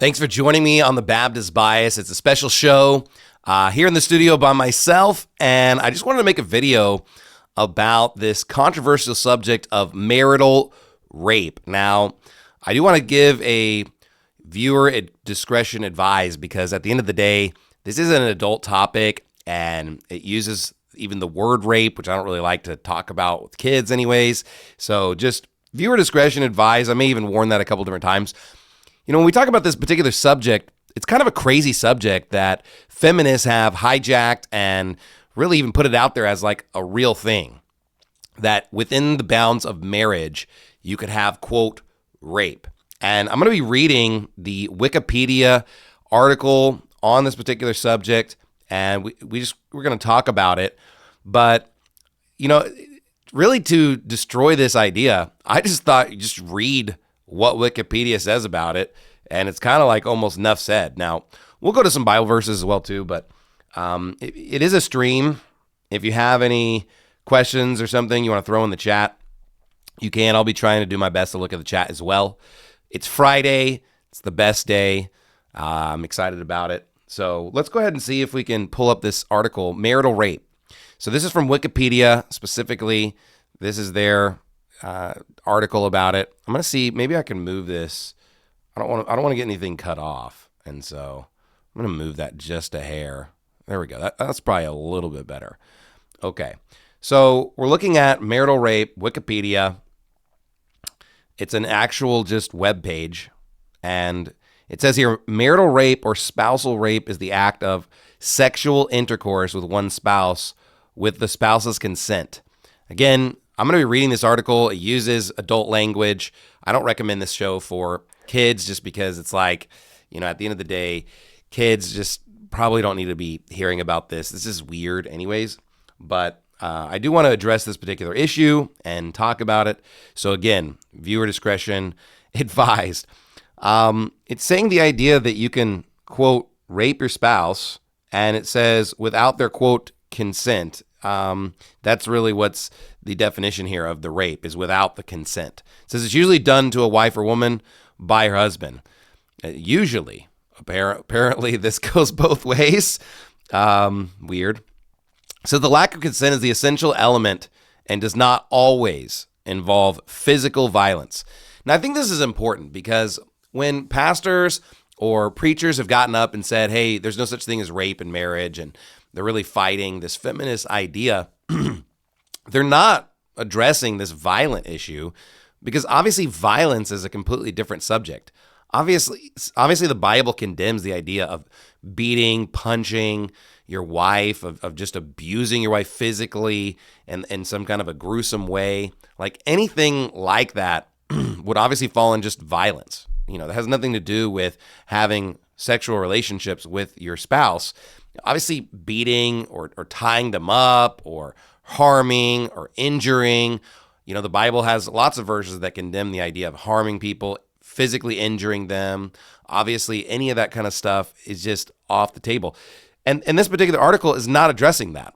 Thanks for joining me on the Baptist Bias. It's a special show here in the studio by myself, and I just wanted to make a video about this controversial subject of marital rape. Now, I do want to give a viewer discretion advised because at the end of the day, this is an adult topic, and it uses even the word rape, which I don't really like to talk about with kids anyways. So just viewer discretion advised. I may even warn that a couple different times. You know, when we talk about this particular subject, it's kind of a crazy subject that feminists have hijacked and really even put it out there as like a real thing. That within the bounds of marriage, you could have, quote, rape. And I'm going to be reading the Wikipedia article on this particular subject, and we're going to talk about it. But, you know, really to destroy this idea, I just thought you just read what Wikipedia says about it, and it's kind of like almost enough said. Now, we'll go to some Bible verses as well too, but it is a stream. If you have any questions or something you want to throw in the chat, you can. I'll be trying to do my best to look at the chat as well. It's Friday. It's the best day. I'm excited about it. So let's go ahead and see if we can pull up this article, Marital Rape. So this is from Wikipedia specifically. This is their article about it. I'm gonna see, maybe I can move this. I don't want to get anything cut off, and so I'm gonna move that just a hair. There we go. That's probably a little bit better. Okay, so we're looking at marital rape, Wikipedia. It's an actual just web page, and it says here, marital rape or spousal rape is the act of sexual intercourse with one spouse with the spouse's consent. Again, I'm going to be reading this article. It uses adult language. I don't recommend this show for kids just because it's like, you know, at the end of the day, kids just probably don't need to be hearing about this. This is weird anyways, but I do want to address this particular issue and talk about it. So again, viewer discretion advised. It's saying the idea that you can, quote, rape your spouse, and it says without their, quote, consent. That's really what's the definition here of the rape, is without the consent. It says it's usually done to a wife or woman by her husband. Usually, apparently this goes both ways. Weird. So the lack of consent is the essential element and does not always involve physical violence. Now, I think this is important because when pastors or preachers have gotten up and said, hey, there's no such thing as rape in marriage, and they're really fighting this feminist idea, they're not addressing this violent issue because obviously violence is a completely different subject. Obviously the Bible condemns the idea of beating, punching your wife, of just abusing your wife physically and in some kind of a gruesome way. Like anything like that would obviously fall in just violence. You know, that has nothing to do with having sexual relationships with your spouse. Obviously, beating or tying them up or harming or injuring. You know, the Bible has lots of verses that condemn the idea of harming people, physically injuring them. Obviously, any of that kind of stuff is just off the table. And this particular article is not addressing that.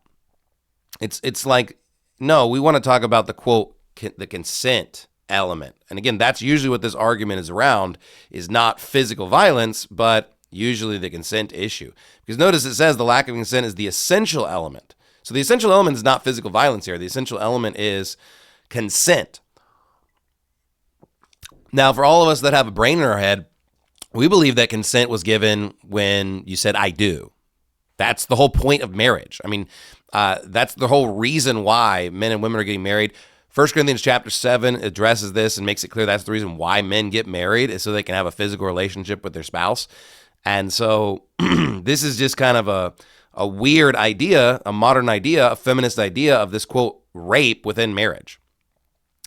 It's like, no, we want to talk about the, quote, the consent element. And again, that's usually what this argument is around, is not physical violence, but usually the consent issue. Because notice it says the lack of consent is the essential element. So the essential element is not physical violence here. The essential element is consent. Now, for all of us that have a brain in our head, we believe that consent was given when you said, I do. That's the whole point of marriage. I mean, that's the whole reason why men and women are getting married. 1 Corinthians chapter 7 addresses this and makes it clear that's the reason why men get married, is so they can have a physical relationship with their spouse. And so this is just kind of a weird idea, a modern idea, a feminist idea of this, quote, rape within marriage.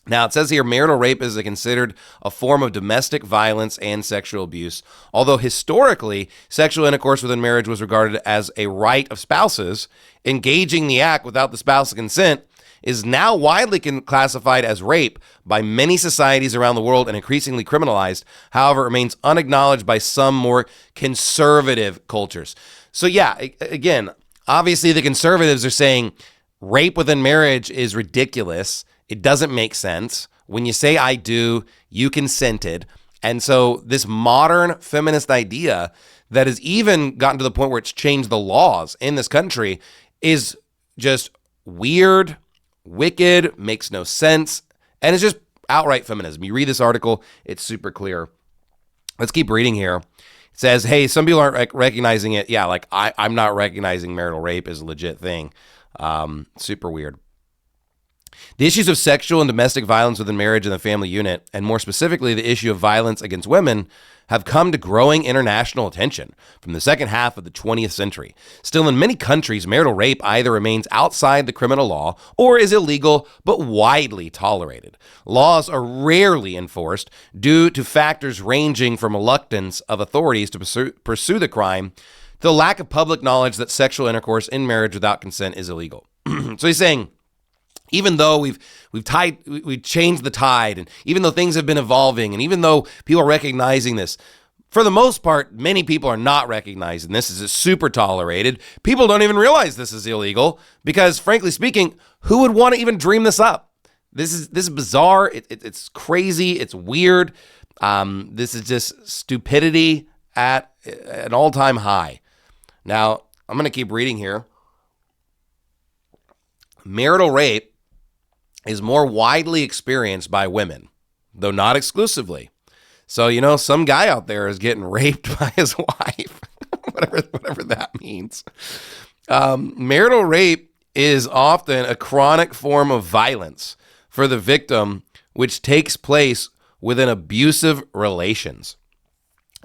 Now, it says here, marital rape is considered a form of domestic violence and sexual abuse, although historically, sexual intercourse within marriage was regarded as a right of spouses. Engaging the act without the spouse's consent is now widely classified as rape by many societies around the world and increasingly criminalized. However, it remains unacknowledged by some more conservative cultures. So yeah, again, obviously the conservatives are saying rape within marriage is ridiculous. It doesn't make sense. When you say I do, you consented. And so this modern feminist idea that has even gotten to the point where it's changed the laws in this country is just weird, wicked, makes no sense, and it's just outright feminism. You read this article, it's super clear. Let's keep reading here. It says, hey, some people aren't recognizing it. Yeah, like I'm not recognizing marital rape as a legit thing. Super weird. The issues of sexual and domestic violence within marriage and the family unit, and more specifically the issue of violence against women, have come to growing international attention from the second half of the 20th century. Still, in many countries, marital rape either remains outside the criminal law or is illegal but widely tolerated. Laws are rarely enforced due to factors ranging from reluctance of authorities to pursue the crime to the lack of public knowledge that sexual intercourse in marriage without consent is illegal. So he's saying, even though we've changed the tide, and even though things have been evolving, and even though people are recognizing this, for the most part, many people are not recognizing this as super tolerated. People don't even realize this is illegal because, frankly speaking, who would want to even dream this up? This is bizarre. It's crazy. It's weird. This is just stupidity at an all-time high. Now, I'm going to keep reading here. Marital rape is more widely experienced by women, though not exclusively. So, some guy out there is getting raped by his wife, whatever that means. Marital rape is often a chronic form of violence for the victim, which takes place within abusive relations.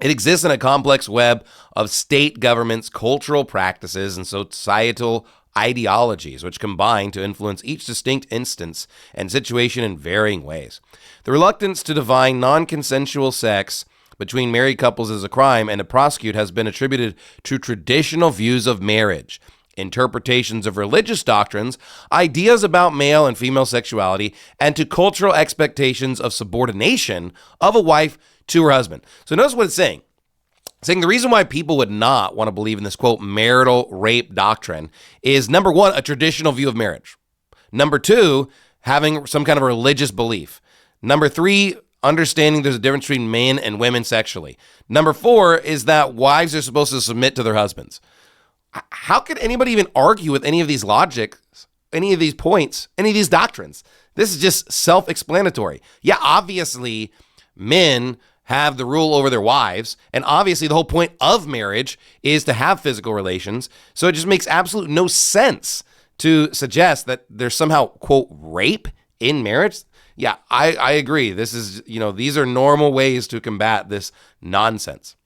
It exists in a complex web of state governments, cultural practices, and societal ideologies, which combine to influence each distinct instance and situation in varying ways. The reluctance to define non-consensual sex between married couples as a crime and to prosecute has been attributed to traditional views of marriage, interpretations of religious doctrines, ideas about male and female sexuality, and to cultural expectations of subordination of a wife to her husband. So notice what it's saying. Saying the reason why people would not want to believe in this, quote, marital rape doctrine is, number one, a traditional view of marriage. Number two, having some kind of religious belief. Number three, understanding there's a difference between men and women sexually. Number four is that wives are supposed to submit to their husbands. How could anybody even argue with any of these logics, any of these points, any of these doctrines? This is just self-explanatory. Yeah, obviously, men have the rule over their wives. And obviously the whole point of marriage is to have physical relations. So it just makes absolute no sense to suggest that there's somehow, quote, rape in marriage. Yeah, I agree. This is, these are normal ways to combat this nonsense.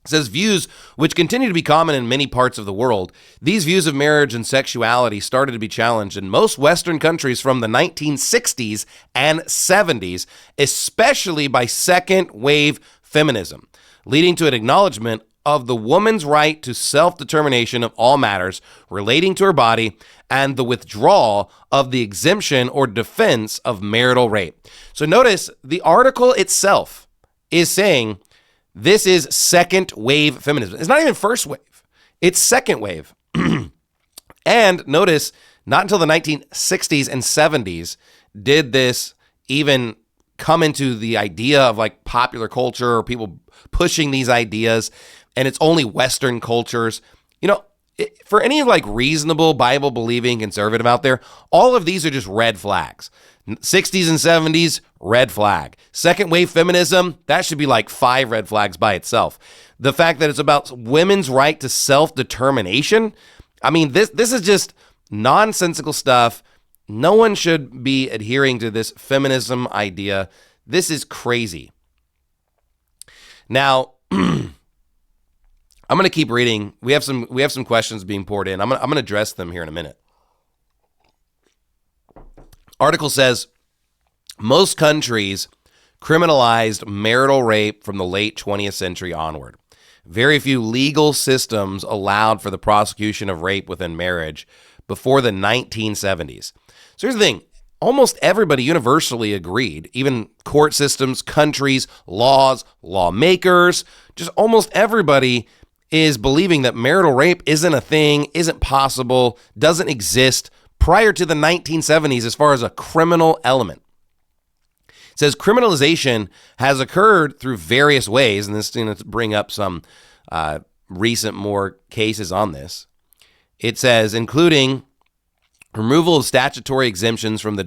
It says views which continue to be common in many parts of the world. These views of marriage and sexuality started to be challenged in most Western countries from the 1960s and 70s, especially by second wave feminism, leading to an acknowledgement of the woman's right to self-determination of all matters relating to her body and the withdrawal of the exemption or defense of marital rape. So notice the article itself is saying this is second wave feminism. It's not even first wave. It's second wave. And notice, not until the 1960s and 70s did this even come into the idea of like popular culture or people pushing these ideas. And it's only Western cultures. For any like reasonable Bible believing conservative out there, all of these are just red flags. 60s and 70s, red flag. Second wave feminism, that should be like 5 red flags by itself. The fact that it's about women's right to self-determination, I mean, this is just nonsensical stuff. No one should be adhering to this feminism idea. This is crazy. Now, I'm going to keep reading. We have some questions being poured in. I'm going to address them here in a minute. Article says, most countries criminalized marital rape from the late 20th century onward. Very few legal systems allowed for the prosecution of rape within marriage before the 1970s. So here's the thing. Almost everybody universally agreed, even court systems, countries, laws, lawmakers, just almost everybody is believing that marital rape isn't a thing, isn't possible, doesn't exist prior to the 1970s as far as a criminal element. It says criminalization has occurred through various ways, and this is going to bring up some recent more cases on this. It says, including removal of statutory exemptions from the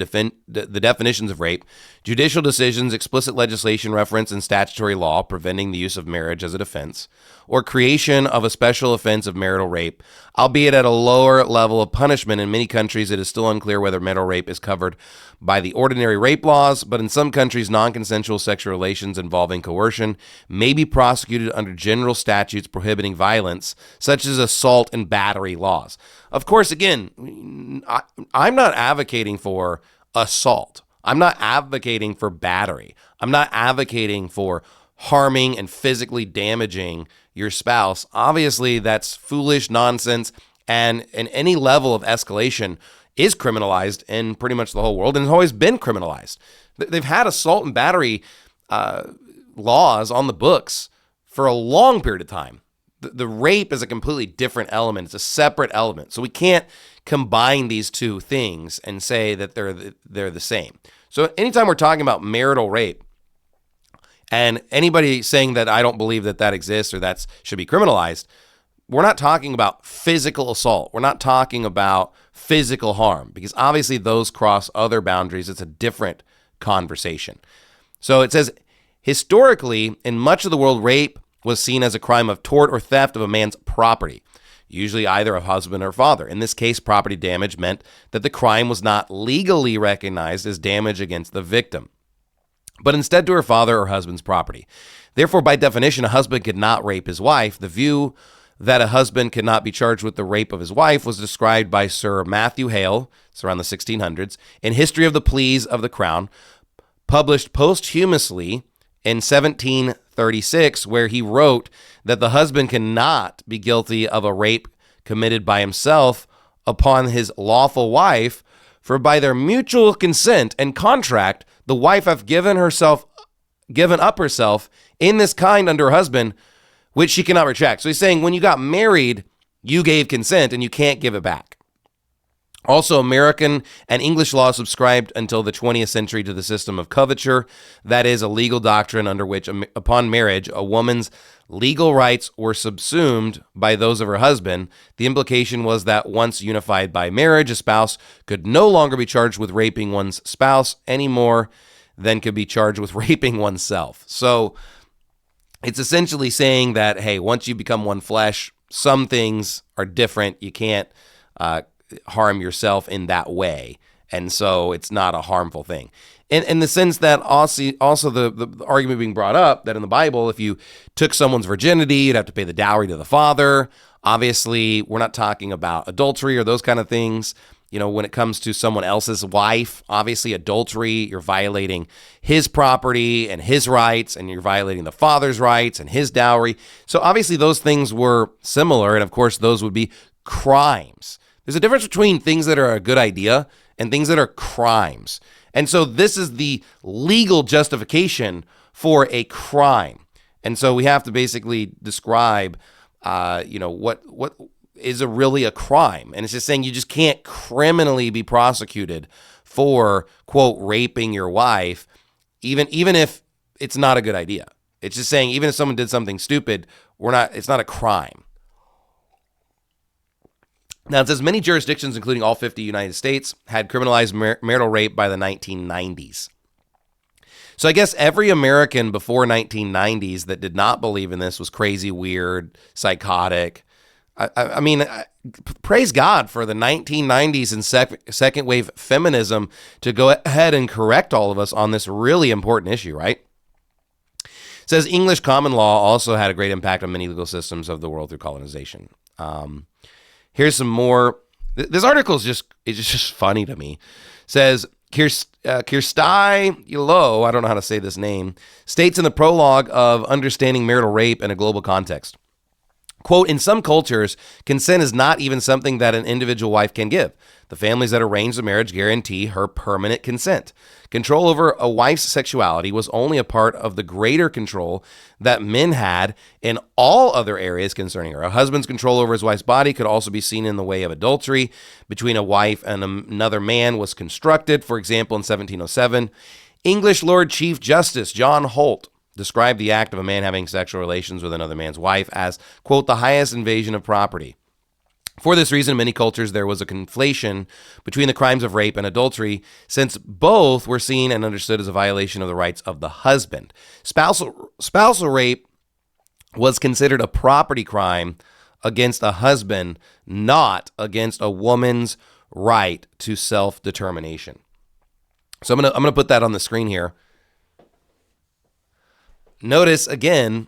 definitions of rape, judicial decisions, explicit legislation reference in statutory law preventing the use of marriage as a defense, or creation of a special offense of marital rape, albeit at a lower level of punishment. In many countries, it is still unclear whether marital rape is covered by the ordinary rape laws, but in some countries, non-consensual sexual relations involving coercion may be prosecuted under general statutes prohibiting violence, such as assault and battery laws. Of course, again, I'm not advocating for assault. I'm not advocating for battery. I'm not advocating for harming and physically damaging your spouse. Obviously, that's foolish nonsense, and any level of escalation is criminalized in pretty much the whole world, and has always been criminalized. They've had assault and battery laws on the books for a long period of time. The rape is a completely different element. It's a separate element. So we can't combine these two things and say that they're the same. So anytime we're talking about marital rape, and anybody saying that I don't believe that exists or that should be criminalized, we're not talking about physical assault. We're not talking about physical harm, because obviously those cross other boundaries. It's a different conversation. So it says, historically, in much of the world, rape was seen as a crime of tort or theft of a man's property, usually either a husband or father. In this case, property damage meant that the crime was not legally recognized as damage against the victim, but instead to her father or husband's property. Therefore, by definition, a husband could not rape his wife. The view that a husband could not be charged with the rape of his wife was described by Sir Matthew Hale, it's around the 1600s, in History of the Pleas of the Crown, published posthumously in 1736, where he wrote that the husband cannot be guilty of a rape committed by himself upon his lawful wife, for by their mutual consent and contract, the wife hath given up herself in this kind under her husband, which she cannot retract. So he's saying when you got married, you gave consent and you can't give it back. Also, American and English law subscribed until the 20th century to the system of coverture. That is a legal doctrine under which, upon marriage, a woman's legal rights were subsumed by those of her husband. The implication was that once unified by marriage, a spouse could no longer be charged with raping one's spouse any more than could be charged with raping oneself. So it's essentially saying that, hey, once you become one flesh, some things are different. You can't harm yourself in that way. And so it's not a harmful thing. In the sense that also the argument being brought up that in the Bible, if you took someone's virginity, you'd have to pay the dowry to the father. Obviously, we're not talking about adultery or those kind of things. You know, when it comes to someone else's wife, obviously adultery, you're violating his property and his rights, and you're violating the father's rights and his dowry. So obviously those things were similar, and of course those would be crimes. There's a difference between things that are a good idea and things that are crimes. And so this is the legal justification for a crime. And so we have to basically describe, what is really a crime. And it's just saying you just can't criminally be prosecuted for, quote, raping your wife, even if it's not a good idea. It's just saying even if someone did something stupid, it's not a crime. Now, it says many jurisdictions, including all 50 United States, had criminalized marital rape by the 1990s. So I guess every American before 1990s that did not believe in this was crazy, weird, psychotic. I mean, praise God for the 1990s and second wave feminism to go ahead and correct all of us on this really important issue, right? It says English common law also had a great impact on many legal systems of the world through colonization. Here's some more. This article is just funny to me. It says Kirstai Yolo, I don't know how to say this name, states in the prologue of Understanding Marital Rape in a Global Context, quote, in some cultures, consent is not even something that an individual wife can give. The families that arrange the marriage guarantee her permanent consent. Control over a wife's sexuality was only a part of the greater control that men had in all other areas concerning her. A husband's control over his wife's body could also be seen in the way of adultery between a wife and another man was constructed. For example, in 1707, English Lord Chief Justice John Holt described the act of a man having sexual relations with another man's wife as, quote, the highest invasion of property. For this reason, in many cultures, there was a conflation between the crimes of rape and adultery, since both were seen and understood as a violation of the rights of the husband. Spousal rape was considered a property crime against a husband, not against a woman's right to self-determination. So I'm gonna put that on the screen here. Notice again,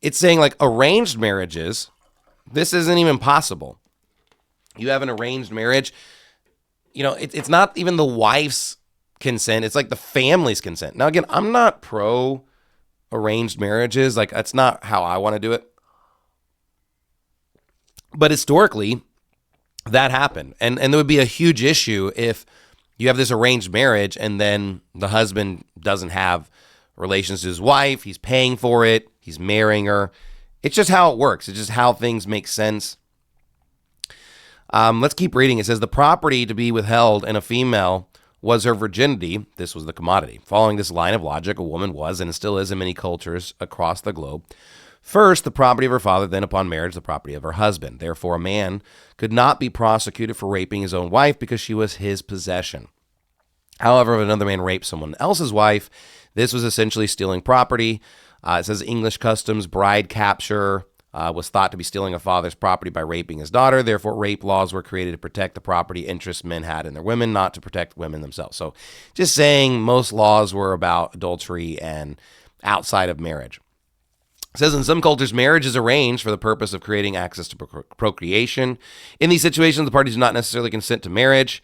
it's saying like arranged marriages. This isn't even possible. You have an arranged marriage. You know, it's not even the wife's consent. It's like the family's consent. Now, again, I'm not pro arranged marriages. Like, that's not how I want to do it. But historically, that happened. And there would be a huge issue if you have this arranged marriage and then the husband doesn't have relations to his wife. He's paying for it. He's marrying her. It's just how it works. It's just how things make sense. Let's keep reading. It says, the property to be withheld in a female was her virginity. This was the commodity. Following this line of logic, a woman was and still is in many cultures across the globe, first the property of her father, then upon marriage, the property of her husband. Therefore, a man could not be prosecuted for raping his own wife because she was his possession. However, if another man raped someone else's wife, this was essentially stealing property. It says English customs, bride capture was thought to be stealing a father's property by raping his daughter. Therefore, rape laws were created to protect the property interests men had in their women, not to protect women themselves. So just saying most laws were about adultery and outside of marriage. It says in some cultures, marriage is arranged for the purpose of creating access to procreation. In these situations, the parties do not necessarily consent to marriage.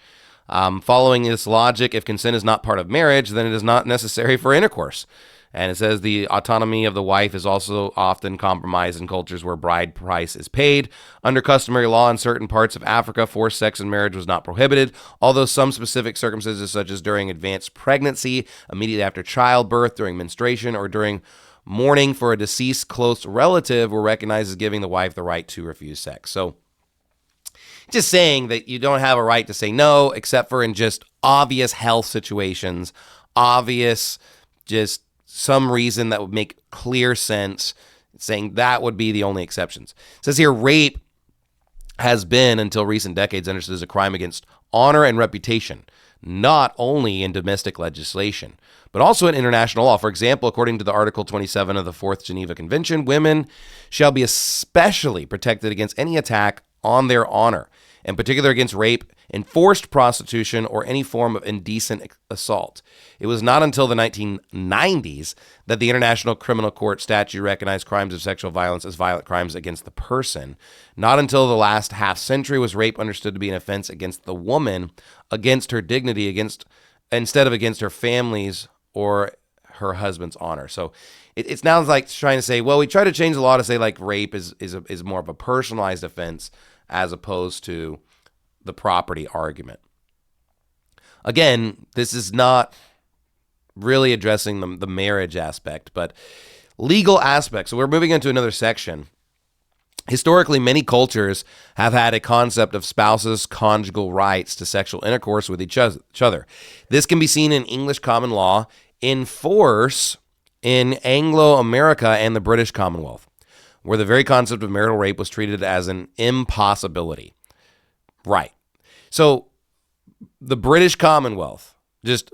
Following this logic, if consent is not part of marriage, then it is not necessary for intercourse. And it says the autonomy of the wife is also often compromised in cultures where bride price is paid. Under customary law in certain parts of Africa, forced sex in marriage was not prohibited, although some specific circumstances, such as during advanced pregnancy, immediately after childbirth, during menstruation, or during mourning for a deceased close relative, were recognized as giving the wife the right to refuse sex. So just saying that you don't have a right to say no, except for in just obvious health situations, obvious just some reason that would make clear sense, saying that would be the only exceptions. It says here, rape has been, until recent decades, understood as a crime against honor and reputation, not only in domestic legislation, but also in international law. For example, according to the Article 27 of the Fourth Geneva Convention, women shall be especially protected against any attack on their honor, in particular against rape, enforced prostitution, or any form of indecent assault. It was not until the 1990s that the International Criminal Court statute recognized crimes of sexual violence as violent crimes against the person. Not until the last half century was rape understood to be an offense against the woman, against her dignity, instead of against her family's or her husband's honor. So it's now like trying to say, well, we try to change the law to say like rape is more of a personalized offense as opposed to the property argument. Again, this is not really addressing the marriage aspect, but legal aspects. So we're moving into another section. Historically, many cultures have had a concept of spouses' conjugal rights to sexual intercourse with each other. This can be seen in English common law, in force in Anglo-America and the British Commonwealth, where the very concept of marital rape was treated as an impossibility. Right. So the British Commonwealth, just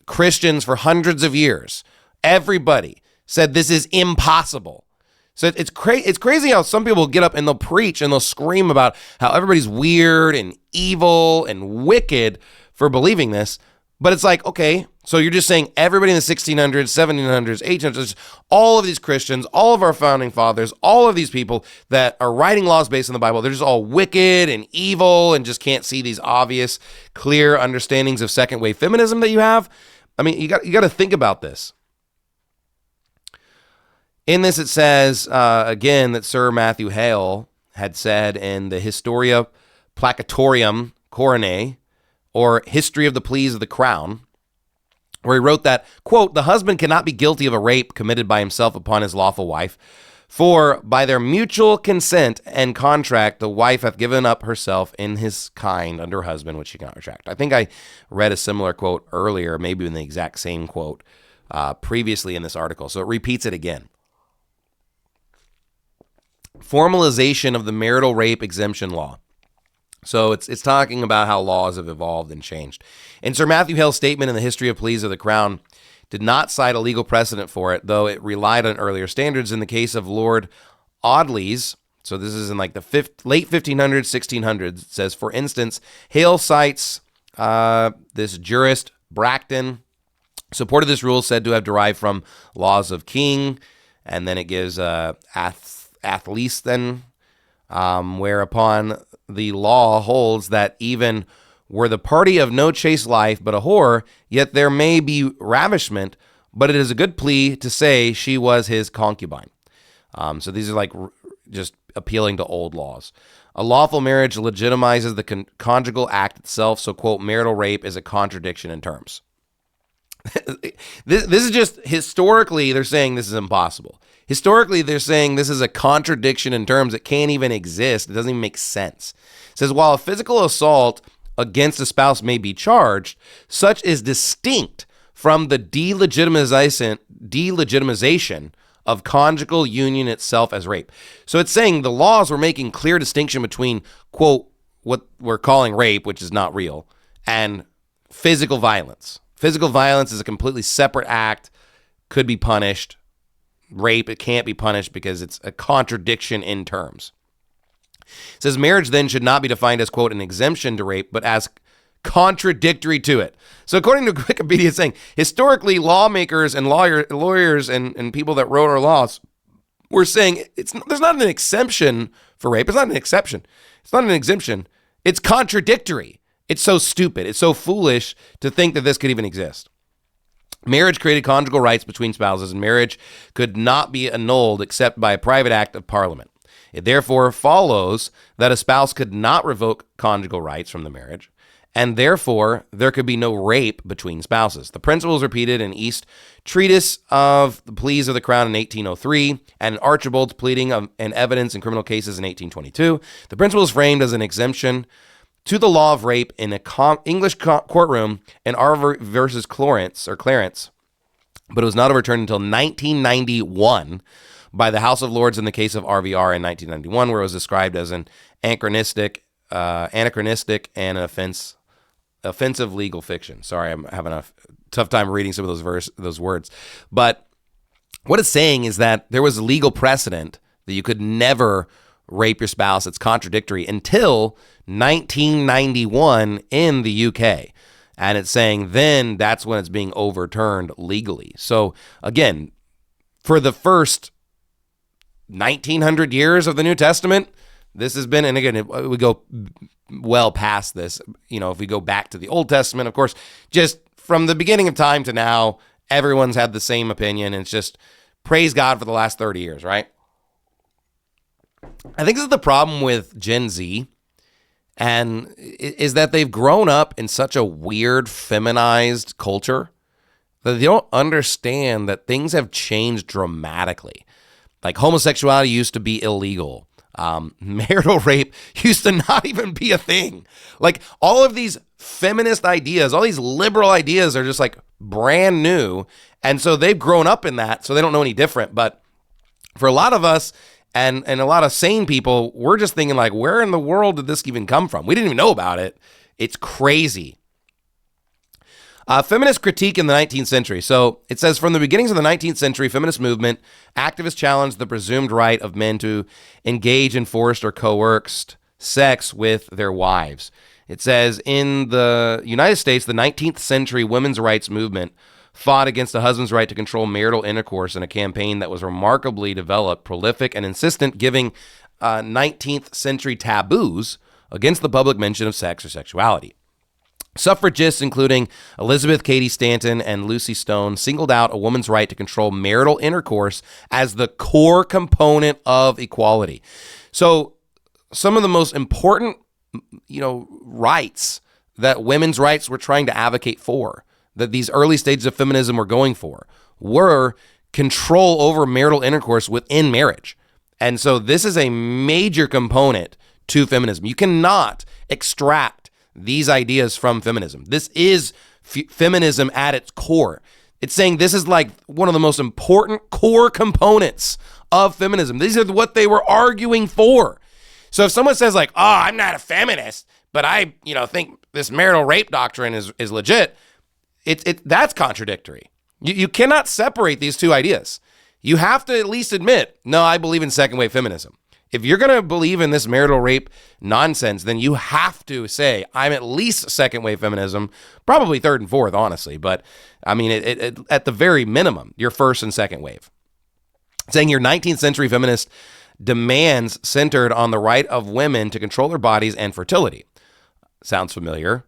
Christians for hundreds of years, everybody said this is impossible. So it's crazy how some people get up and they'll preach and they'll scream about how everybody's weird and evil and wicked for believing this. But it's like, okay, so you're just saying everybody in the 1600s, 1700s, 1800s, all of these Christians, all of our founding fathers, all of these people that are writing laws based on the Bible, they're just all wicked and evil and just can't see these obvious, clear understandings of second wave feminism that you have. I mean, you got to think about this. In this, it says, again, that Sir Matthew Hale had said in the Historia Placatorium Coronae, or History of the Pleas of the Crown, where he wrote that, quote, the husband cannot be guilty of a rape committed by himself upon his lawful wife, For by their mutual consent and contract, the wife hath given up herself in his kind under her husband, which she cannot retract. I think I read a similar quote earlier, maybe in the exact same quote previously in this article. So it repeats it again. Formalization of the marital rape exemption law. So it's talking about how laws have evolved and changed. And Sir Matthew Hale's statement in the History of Pleas of the Crown did not cite a legal precedent for it, though it relied on earlier standards. In the case of Lord Audley's, so this is in like the late 1500s, 1600s, it says, for instance, Hale cites this jurist Bracton, supported this rule said to have derived from laws of King, and then it gives Athelstan, whereupon the law holds that even were the party of no chaste life but a whore, yet there may be ravishment, but it is a good plea to say she was his concubine. So these are like just appealing to old laws. A lawful marriage legitimizes the conjugal act itself, so, quote, marital rape is a contradiction in terms. This is just, historically, they're saying this is impossible. Historically, they're saying this is a contradiction in terms. It can't even exist. It doesn't even make sense. It says, while a physical assault against a spouse may be charged, such is distinct from the delegitimization of conjugal union itself as rape. So it's saying the laws were making clear distinction between, quote, what we're calling rape, which is not real, and physical violence. Physical violence is a completely separate act, could be punished. Rape, it can't be punished because it's a contradiction in terms. It says marriage then should not be defined as, quote, an exemption to rape, but as contradictory to it. So according to Wikipedia, it's saying historically lawmakers and lawyers and people that wrote our laws were saying there's not an exemption for rape. It's not an exception. It's not an exemption. It's contradictory. It's so stupid. It's so foolish to think that this could even exist. Marriage created conjugal rights between spouses, and marriage could not be annulled except by a private act of Parliament. It therefore follows that a spouse could not revoke conjugal rights from the marriage, and therefore there could be no rape between spouses. The principle is repeated in East Treatise of the Pleas of the Crown in 1803 and in Archibald's pleading and evidence in criminal cases in 1822. The principle is framed as an exemption to the law of rape in an English courtroom in R versus Clarence, but it was not overturned until 1991 by the House of Lords in the case of RVR in 1991, where it was described as an anachronistic and an offensive legal fiction. Sorry, I'm having a tough time reading some of those words. But what it's saying is that there was a legal precedent that you could never rape your spouse. It's contradictory until 1991 in the UK. And it's saying then that's when it's being overturned legally. So again, for the first 1900 years of the New Testament, this has been, and again, we go well past this, if we go back to the Old Testament, of course, just from the beginning of time to now, everyone's had the same opinion. And it's just praise God for the last 30 years, right? I think this is the problem with Gen Z, and is that they've grown up in such a weird, feminized culture that they don't understand that things have changed dramatically. Like homosexuality used to be illegal. Marital rape used to not even be a thing. Like all of these feminist ideas, all these liberal ideas are just like brand new. And so they've grown up in that, so they don't know any different. But for a lot of us and a lot of sane people, we're just thinking like, where in the world did this even come from? We didn't even know about it. It's crazy. Feminist critique in the 19th century. So it says, from the beginnings of the 19th century feminist movement, activists challenged the presumed right of men to engage in forced or coerced sex with their wives. It says, in the United States, the 19th century women's rights movement fought against the husband's right to control marital intercourse in a campaign that was remarkably developed, prolific, and insistent, giving 19th century taboos against the public mention of sex or sexuality. Suffragists, including Elizabeth Cady Stanton and Lucy Stone, singled out a woman's right to control marital intercourse as the core component of equality. So some of the most important, rights that women's rights were trying to advocate for, that these early stages of feminism were going for, were control over marital intercourse within marriage. And so this is a major component to feminism. You cannot extract these ideas from feminism. This is feminism at its core. It's saying this is like one of the most important core components of feminism. These are what they were arguing for. So if someone says like, oh, I'm not a feminist, but I, think this marital rape doctrine is legit, that's contradictory. You cannot separate these two ideas. You have to at least admit, no, I believe in second wave feminism. If you're going to believe in this marital rape nonsense, then you have to say, I'm at least second wave feminism, probably third and fourth, honestly. But I mean, at the very minimum, you're first and second wave. Saying your 19th century feminist demands centered on the right of women to control their bodies and fertility. Sounds familiar.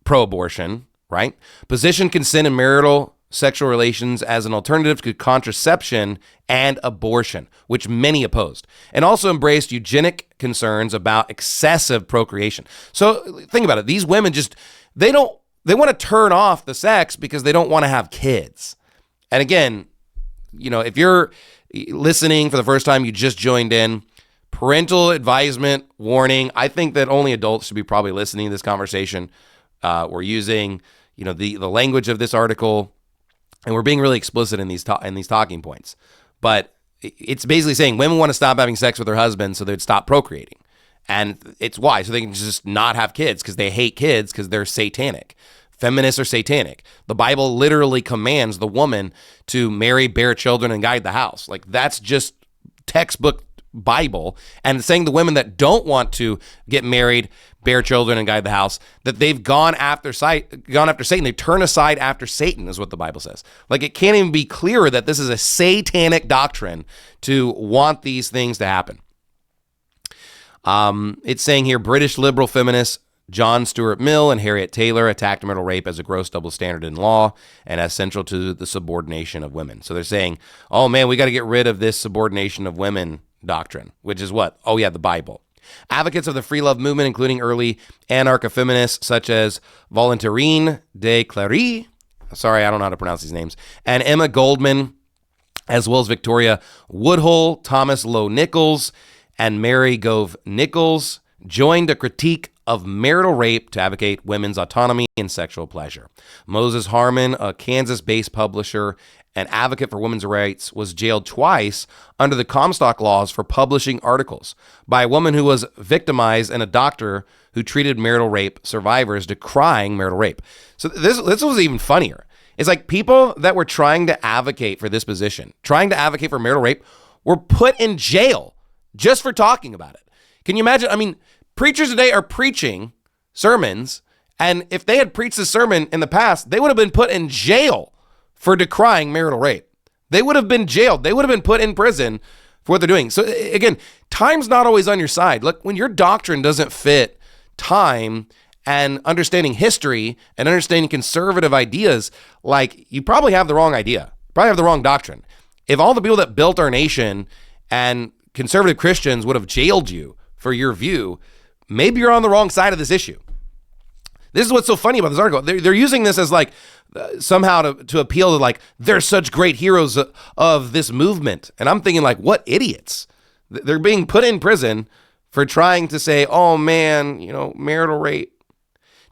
Pro-abortion, right? Position consent in marital sexual relations as an alternative to contraception and abortion, which many opposed, and also embraced eugenic concerns about excessive procreation. So think about it. These women they want to turn off the sex because they don't want to have kids. And again, if you're listening for the first time, you just joined in, parental advisement warning. I think that only adults should be probably listening to this conversation. We're using, the language of this article, and we're being really explicit in these talking points. But it's basically saying women want to stop having sex with their husbands so they'd stop procreating. And it's why? So they can just not have kids because they hate kids because they're satanic. Feminists are satanic. The Bible literally commands the woman to marry, bear children, and guide the house. Like, that's just textbook Bible. And saying the women that don't want to get married, bear children, and guide the house, that they've gone after Satan. They turn aside after Satan is what the Bible says. Like, it can't even be clearer that this is a satanic doctrine to want these things to happen. It's saying here, British liberal feminists John Stuart Mill and Harriet Taylor attacked marital rape as a gross double standard in law and as central to the subordination of women. So they're saying, oh man, we got to get rid of this subordination of women doctrine, which is what? Oh yeah, the Bible. Advocates of the free love movement, including early anarcho-feminists such as Valentine de Clary, sorry, I don't know how to pronounce these names, and Emma Goldman, as well as Victoria Woodhull, Thomas Lowe Nichols, and Mary Gove Nichols, joined a critique of marital rape to advocate women's autonomy and sexual pleasure. Moses Harmon, a Kansas-based publisher and advocate for women's rights, was jailed twice under the Comstock laws for publishing articles by a woman who was victimized and a doctor who treated marital rape survivors decrying marital rape. So this was even funnier. It's like people that were trying to advocate for this position, trying to advocate for marital rape, were put in jail just for talking about it. Can you imagine? I mean, preachers today are preaching sermons, and if they had preached this sermon in the past, they would have been put in jail for decrying marital rape. They would have been jailed. They would have been put in prison for what they're doing. So again, time's not always on your side. Look, when your doctrine doesn't fit time and understanding history and understanding conservative ideas, like, you probably have the wrong idea, probably have the wrong doctrine. If all the people that built our nation and conservative Christians would have jailed you for your view, maybe you're on the wrong side of this issue. This is what's so funny about this article. They're using this as like somehow to appeal to like, they're such great heroes of this movement. And I'm thinking like, what idiots? They're being put in prison for trying to say, oh man, marital rape.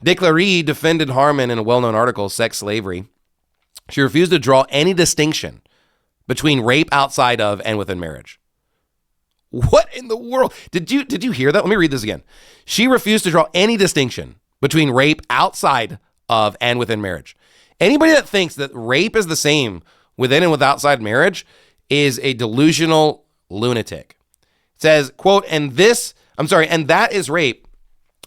De Clary defended Harmon in a well-known article, Sex Slavery. She refused to draw any distinction between rape outside of and within marriage. What in the world? Did you hear that? Let me read this again. She refused to draw any distinction between rape outside of and within marriage. Anybody that thinks that rape is the same within and with outside marriage is a delusional lunatic. It says, quote, and that is rape,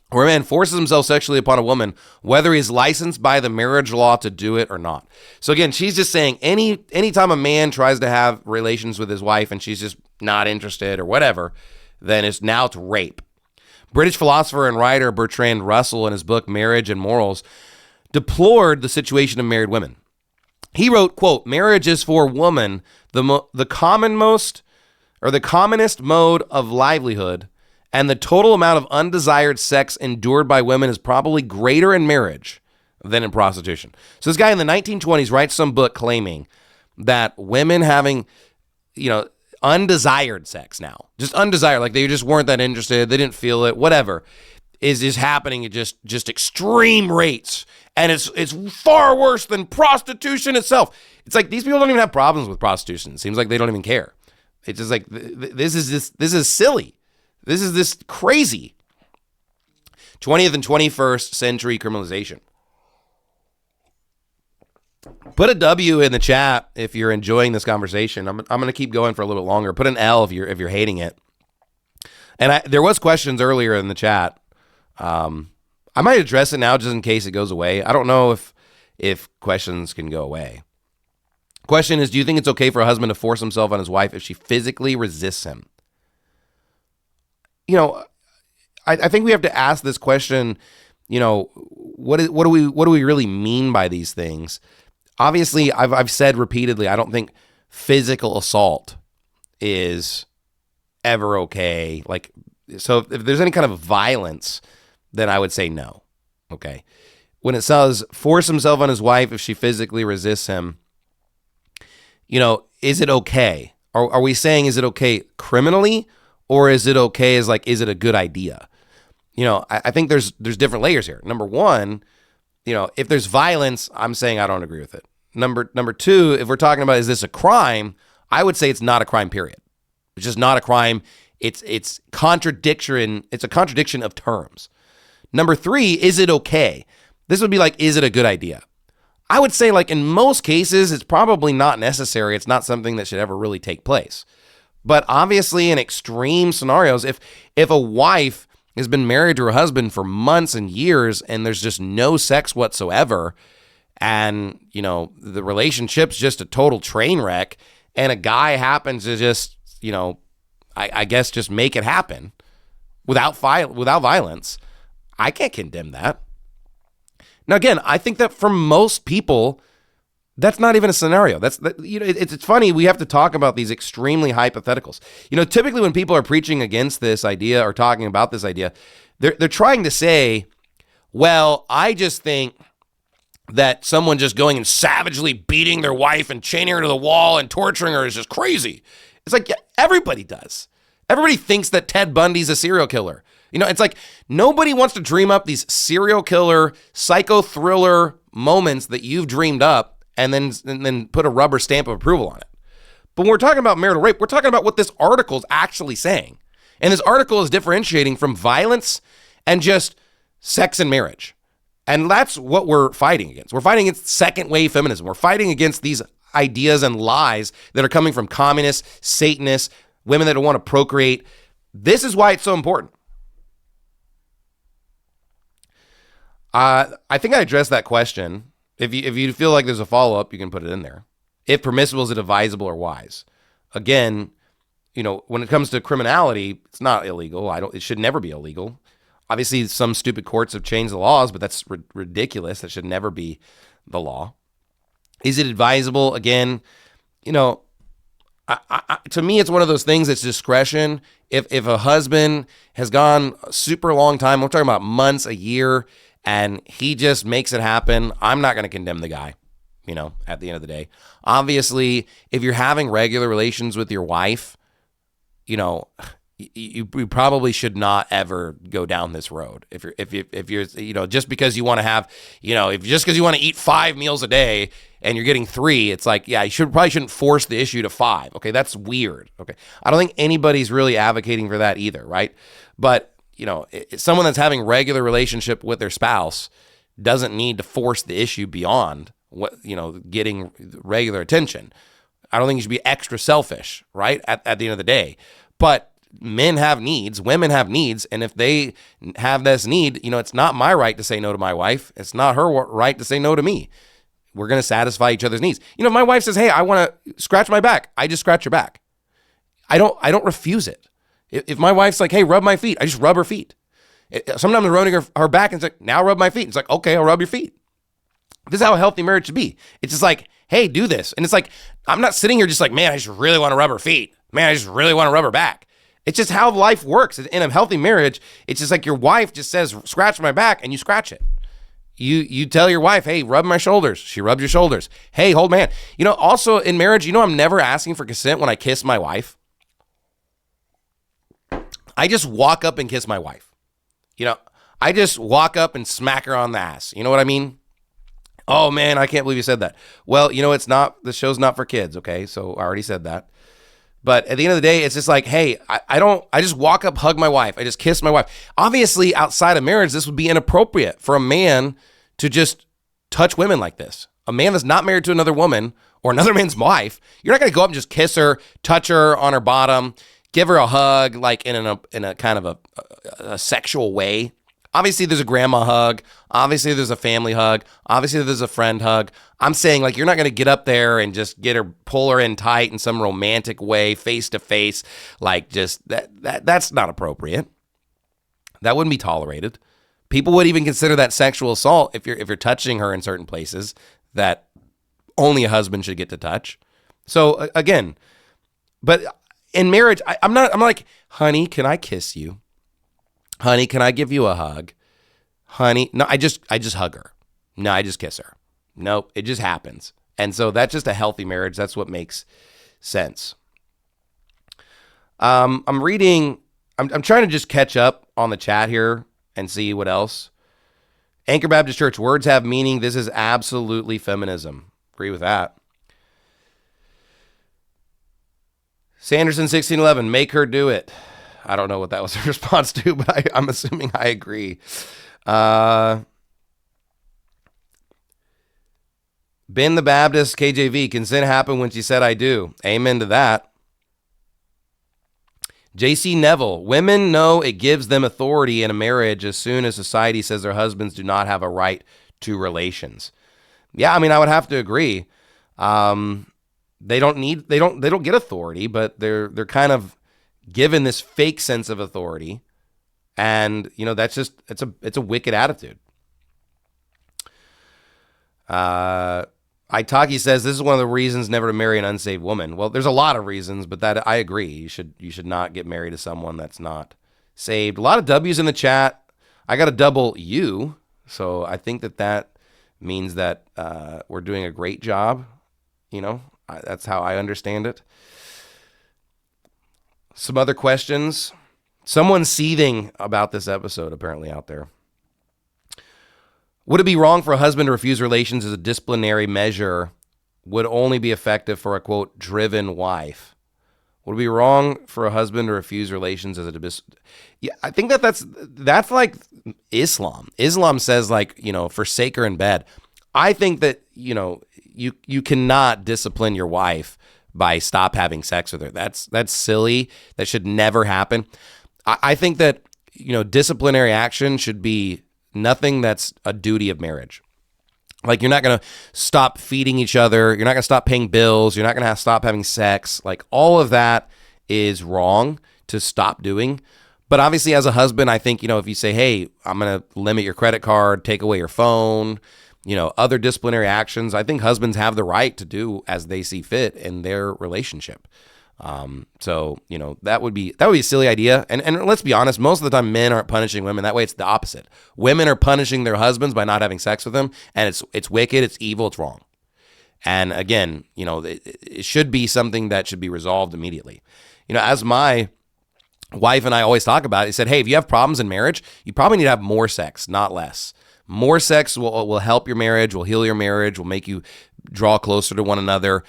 where a man forces himself sexually upon a woman, whether he's licensed by the marriage law to do it or not. So again, she's just saying anytime a man tries to have relations with his wife and she's just not interested or whatever, then it's rape. British philosopher and writer Bertrand Russell, in his book Marriage and Morals, deplored the situation of married women. He wrote, quote, marriage is for woman the commonest mode of livelihood, and the total amount of undesired sex endured by women is probably greater in marriage than in prostitution. So this guy in the 1920s writes some book claiming that women having, undesired sex now, just undesired, like they just weren't that interested, they didn't feel it, whatever, is happening at just extreme rates, and it's far worse than prostitution itself. It's like these people don't even have problems with prostitution. It seems like they don't even care. It's just like this is silly. This is this crazy 20th and 21st century criminalization. Put a W in the chat if you're enjoying this conversation. I'm going to keep going for a little bit longer. Put an L if you're hating it. And there was questions earlier in the chat. I might address it now just in case it goes away. I don't know if questions can go away. Question is, do you think it's okay for a husband to force himself on his wife if she physically resists him? You know, I think we have to ask this question. You know, what do we really mean by these things? Obviously, I've said repeatedly, I don't think physical assault is ever okay. Like, so if there's any kind of violence, then I would say no. Okay. When it says force himself on his wife if she physically resists him, you know, is it okay? Are we saying, is it okay criminally, or is it okay as like, is it a good idea? You know, I think there's different layers here. Number one, you know, if there's violence, I'm saying I don't agree with it. Number two, if we're talking about, is this a crime? I would say it's not a crime, period. It's just not a crime. It's contradiction. It's a contradiction of terms. Number three, is it okay? This would be like, is it a good idea? I would say, like, in most cases, it's probably not necessary. It's not something that should ever really take place. But obviously, in extreme scenarios, if a wife has been married to her husband for months and years and there's just no sex whatsoever, and, you know, the relationship's just a total train wreck, and a guy happens to just, you know, I guess just make it happen without violence, I can't condemn that. Now, again, I think that for most people, that's not even a scenario. You know, it's funny. We have to talk about these extremely hypotheticals. You know, typically when people are preaching against this idea or talking about this idea, they're trying to say, well, I just think that someone just going and savagely beating their wife and chaining her to the wall and torturing her is just crazy. It's like, yeah, everybody does. Everybody thinks that Ted Bundy's a serial killer. You know, it's like nobody wants to dream up these serial killer, psycho thriller moments that you've dreamed up and then put a rubber stamp of approval on it. But when we're talking about marital rape, we're talking about what this article is actually saying. And this article is differentiating from violence and just sex and marriage. And that's what we're fighting against. We're fighting against second wave feminism. We're fighting against these ideas and lies that are coming from communists, Satanists, women that don't want to procreate. This is why it's so important. I think I addressed that question. If you feel like there's a follow-up, you can put it in there. If permissible, is it advisable or wise? Again, you know, when it comes to criminality, it's not illegal. It should never be illegal. Obviously, some stupid courts have changed the laws, but that's ridiculous. That should never be the law. Is it advisable? Again, you know, to me, it's one of those things that's discretion. If a husband has gone a super long time, we're talking about months, a year, and he just makes it happen, I'm not going to condemn the guy, you know, at the end of the day. Obviously, if you're having regular relations with your wife, you know, you probably should not ever go down this road. If you're you know, just because you want to have, you know, just because you want to eat 5 meals a day and you're getting 3, it's like, yeah, you probably shouldn't force the issue to 5. Okay, that's weird. Okay, I don't think anybody's really advocating for that either, right? But you know, someone that's having regular relationship with their spouse doesn't need to force the issue beyond what, you know, getting regular attention. I don't think you should be extra selfish, right? At the end of the day, but men have needs, women have needs. And if they have this need, you know, it's not my right to say no to my wife. It's not her right to say no to me. We're going to satisfy each other's needs. You know, if my wife says, hey, I want to scratch my back, I just scratch your back. I don't refuse it. If my wife's like, hey, rub my feet, I just rub her feet. Sometimes I'm rubbing her back and it's like, now rub my feet. It's like, okay, I'll rub your feet. This is how a healthy marriage should be. It's just like, hey, do this. And it's like, I'm not sitting here just like, man, I just really want to rub her feet. Man, I just really want to rub her back. It's just how life works. In a healthy marriage, it's just like your wife just says, scratch my back, and you scratch it. You tell your wife, hey, rub my shoulders. She rubs your shoulders. Hey, hold my hand. You know, also in marriage, you know, I'm never asking for consent when I kiss my wife. I just walk up and kiss my wife. You know, I just walk up and smack her on the ass. You know what I mean? Oh man, I can't believe you said that. Well, it's not, the show's not for kids, okay? So I already said that. But at the end of the day, it's just like, hey, I just walk up, hug my wife. I just kiss my wife. Obviously, outside of marriage, this would be inappropriate for a man to just touch women like this. A man that's not married to another woman or another man's wife, you're not going to go up and just kiss her, touch her on her bottom, give her a hug, like in a kind of a sexual way. Obviously, there's a grandma hug. Obviously, there's a family hug. Obviously, there's a friend hug. I'm saying, like, you're not going to get up there and just pull her in tight in some romantic way, face to face. Like, just that's not appropriate. That wouldn't be tolerated. People would even consider that sexual assault if you're touching her in certain places that only a husband should get to touch. So again, but in marriage, I'm like, honey, can I kiss you? Honey, can I give you a hug? Honey, no, I just hug her. No, I just kiss her. Nope, it just happens. And so that's just a healthy marriage. That's what makes sense. I'm trying to just catch up on the chat here and see what else. Anchor Baptist Church, words have meaning. This is absolutely feminism. Agree with that. Sanderson 1611, make her do it. I don't know what that was a response to, but I'm assuming I agree. Ben the Baptist, KJV, consent happened when she said I do. Amen to that. JC Neville, women know it gives them authority in a marriage as soon as society says their husbands do not have a right to relations. Yeah, I mean, I would have to agree. They don't get authority, but they're kind of given this fake sense of authority, and that's just it's a wicked attitude. Itaki says this is one of the reasons never to marry an unsaved woman. Well, there's a lot of reasons, but that I agree. You should not get married to someone that's not saved. A lot of W's in the chat. I got a double U, so I think that means that we're doing a great job. That's how I understand it. Some other questions. Someone's seething about this episode apparently out there. Would it be wrong for a husband to refuse relations as a disciplinary measure? Would only be effective for a, quote, driven wife? Would it be wrong for a husband to refuse relations as a Yeah, I think that's like Islam. Islam says, like, forsake her in bed. I think that, you cannot discipline your wife by stop having sex with her. That's silly. That should never happen. I think that, disciplinary action should be nothing that's a duty of marriage. Like, you're not going to stop feeding each other. You're not going to stop paying bills. You're not going to stop having sex. Like, all of that is wrong to stop doing. But obviously, as a husband, I think, if you say, hey, I'm going to limit your credit card, take away your phone, other disciplinary actions, I think husbands have the right to do as they see fit in their relationship. So that would be a silly idea. And let's be honest, most of the time men aren't punishing women. That way it's the opposite. Women are punishing their husbands by not having sex with them, and it's wicked, it's evil, it's wrong. And again, it should be something that should be resolved immediately. As my wife and I always talk about it, he said, hey, if you have problems in marriage, you probably need to have more sex, not less. More sex will help your marriage, will heal your marriage, will make you draw closer to one another.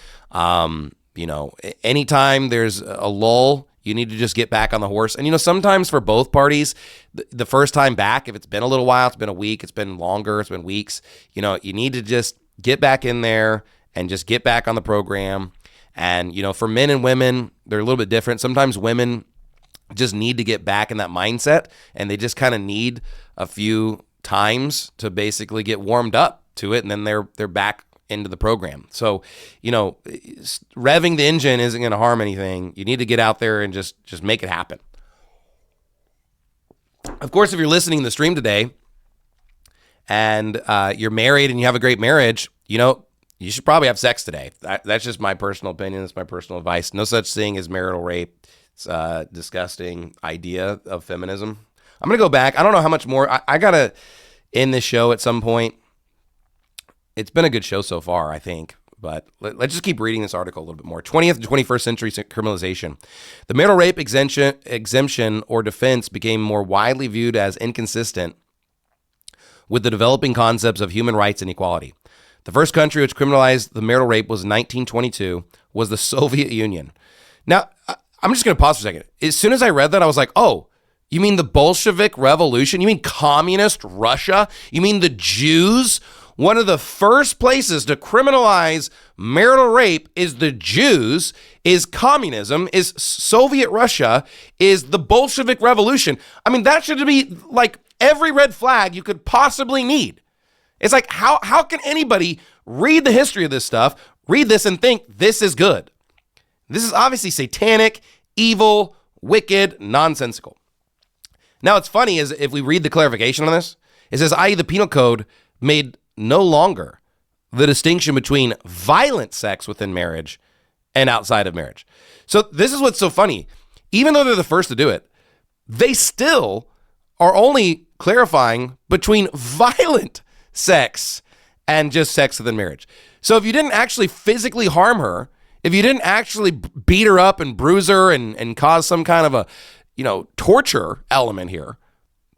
Anytime there's a lull, you need to just get back on the horse. And, sometimes for both parties, the first time back, if it's been a little while, it's been a week, it's been longer, it's been weeks, you need to just get back in there and just get back on the program. And, for men and women, they're a little bit different. Sometimes women just need to get back in that mindset, and they just kind of need a few times to basically get warmed up to it, and then they're back into the program. So, revving the engine isn't going to harm anything. You need to get out there and just make it happen. Of course, if you're listening to the stream today and you're married and you have a great marriage, you should probably have sex today. That's just my personal opinion. That's my personal advice. No such thing as marital rape. It's a disgusting idea of feminism. I'm going to go back. I don't know how much more. I got to end this show at some point. It's been a good show so far, I think. but let's just keep reading this article a little bit more. 20th and 21st century criminalization. The marital rape exemption or defense became more widely viewed as inconsistent with the developing concepts of human rights and equality. The first country which criminalized the marital rape was 1922, was the Soviet Union. Now, I'm just going to pause for a second. As soon as I read that, I was like, oh, you mean the Bolshevik Revolution? You mean communist Russia? You mean the Jews? One of the first places to criminalize marital rape is the Jews, is communism, is Soviet Russia, is the Bolshevik Revolution. I mean, that should be like every red flag you could possibly need. It's like, how can anybody read the history of this stuff, read this and think this is good? This is obviously satanic, evil, wicked, nonsensical. Now, what's funny is if we read the clarification on this, it says, i.e. the penal code made no longer the distinction between violent sex within marriage and outside of marriage. So this is what's so funny. Even though they're the first to do it, they still are only clarifying between violent sex and just sex within marriage. So if you didn't actually physically harm her, if you didn't actually beat her up and bruise her and cause some kind of a, torture element here,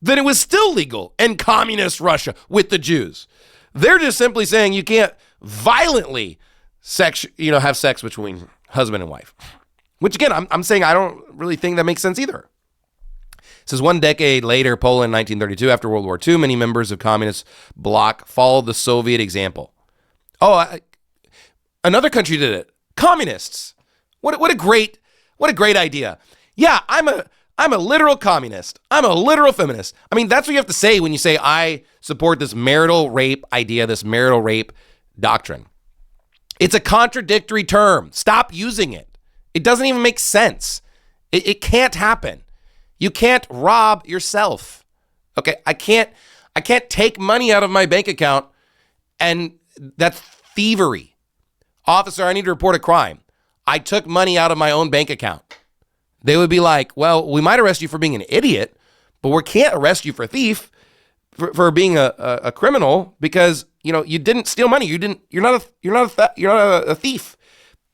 then it was still legal in communist Russia with the Jews. They're just simply saying you can't violently have sex between husband and wife, which again, I'm saying I don't really think that makes sense either. It says 1 decade later, Poland, 1932, after World War II, many members of communist bloc followed the Soviet example. Another country did it. Communists. What a great idea. Yeah, I'm a literal communist. I'm a literal feminist. I mean, that's what you have to say when you say I support this marital rape idea, this marital rape doctrine. It's a contradictory term. Stop using it. It doesn't even make sense. It can't happen. You can't rob yourself. Okay, I can't take money out of my bank account, and that's thievery. Officer, I need to report a crime. I took money out of my own bank account. They would be like, well, we might arrest you for being an idiot, but we can't arrest you for for being a criminal because, you didn't steal money. You're not a thief.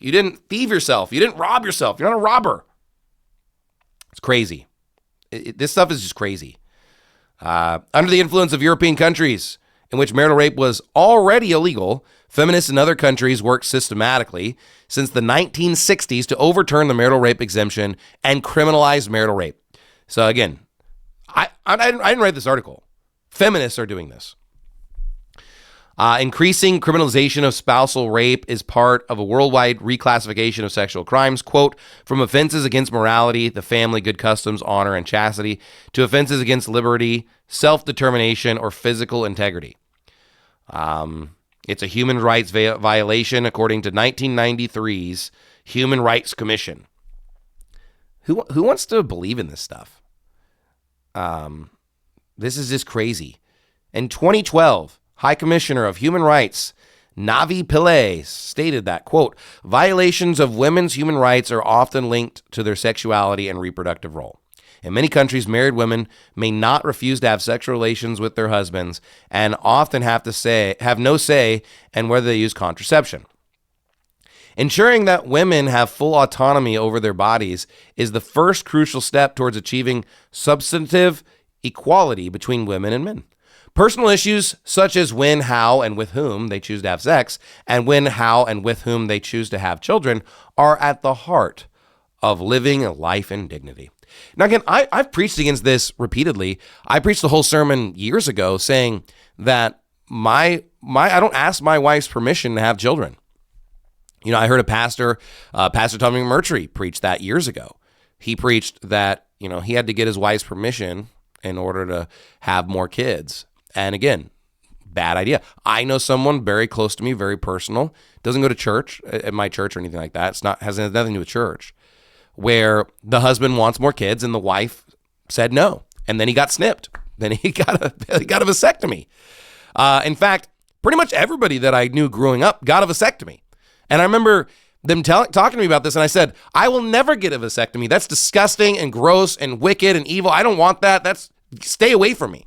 You didn't thieve yourself. You didn't rob yourself. You're not a robber. It's crazy. This stuff is just crazy. Under the influence of European countries in which marital rape was already illegal, feminists in other countries worked systematically since the 1960s to overturn the marital rape exemption and criminalize marital rape. So again, I didn't write this article. Feminists are doing this. Increasing criminalization of spousal rape is part of a worldwide reclassification of sexual crimes, quote, from offenses against morality, the family, good customs, honor, and chastity, to offenses against liberty, self-determination, or physical integrity. It's a human rights violation according to 1993's Human Rights Commission. Who wants to believe in this stuff? This is just crazy. In 2012, High Commissioner of Human Rights, Navi Pillay, stated that, quote, violations of women's human rights are often linked to their sexuality and reproductive role. In many countries, married women may not refuse to have sexual relations with their husbands and often have no say in whether they use contraception. Ensuring that women have full autonomy over their bodies is the first crucial step towards achieving substantive equality between women and men. Personal issues such as when, how, and with whom they choose to have sex, and when, how, and with whom they choose to have children are at the heart of living a life in dignity. Now, again, I've preached against this repeatedly. I preached a whole sermon years ago saying that I don't ask my wife's permission to have children. I heard a pastor, Pastor Tommy McMurtry, preach that years ago. He preached that, he had to get his wife's permission in order to have more kids. And again, bad idea. I know someone very close to me, very personal, doesn't go to church at my church or anything like that. Has nothing to do with church, where the husband wants more kids and the wife said no. And then he got snipped. Then he got a vasectomy. In fact, pretty much everybody that I knew growing up got a vasectomy. And I remember them talking to me about this, and I said, I will never get a vasectomy. That's disgusting and gross and wicked and evil. I don't want that. Stay away from me.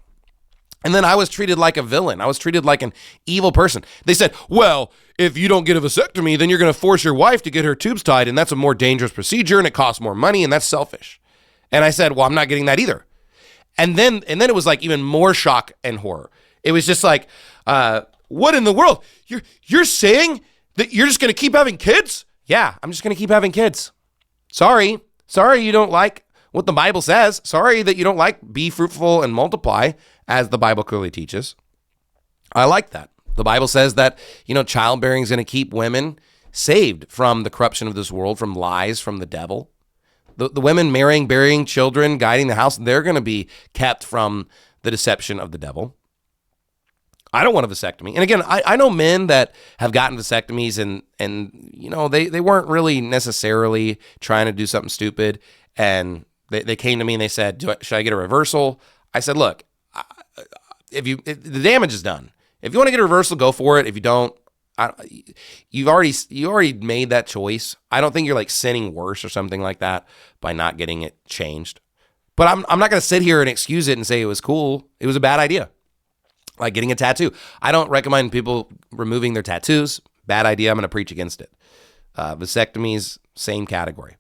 And then I was treated like a villain. I was treated like an evil person. They said, well, if you don't get a vasectomy, then you're going to force your wife to get her tubes tied, and that's a more dangerous procedure, and it costs more money, and that's selfish. And I said, well, I'm not getting that either. And then it was like even more shock and horror. It was just like, what in the world? You're saying that you're just going to keep having kids? Yeah, I'm just going to keep having kids. Sorry you don't like what the Bible says. Sorry that you don't like be fruitful and multiply, as the Bible clearly teaches. I like that. The Bible says that, childbearing is going to keep women saved from the corruption of this world, from lies, from the devil. The women marrying, bearing children, guiding the house, they're going to be kept from the deception of the devil. I don't want a vasectomy. And again, I know men that have gotten vasectomies and they weren't really necessarily trying to do something stupid. And they came to me and they said, should I get a reversal? I said, look, if the damage is done. If you want to get a reversal, go for it. If you don't, you already made that choice. I don't think you're like sinning worse or something like that by not getting it changed. But I'm not going to sit here and excuse it and say it was cool. It was a bad idea. Like getting a tattoo. I don't recommend people removing their tattoos. Bad idea. I'm going to preach against it. Vasectomies, same category.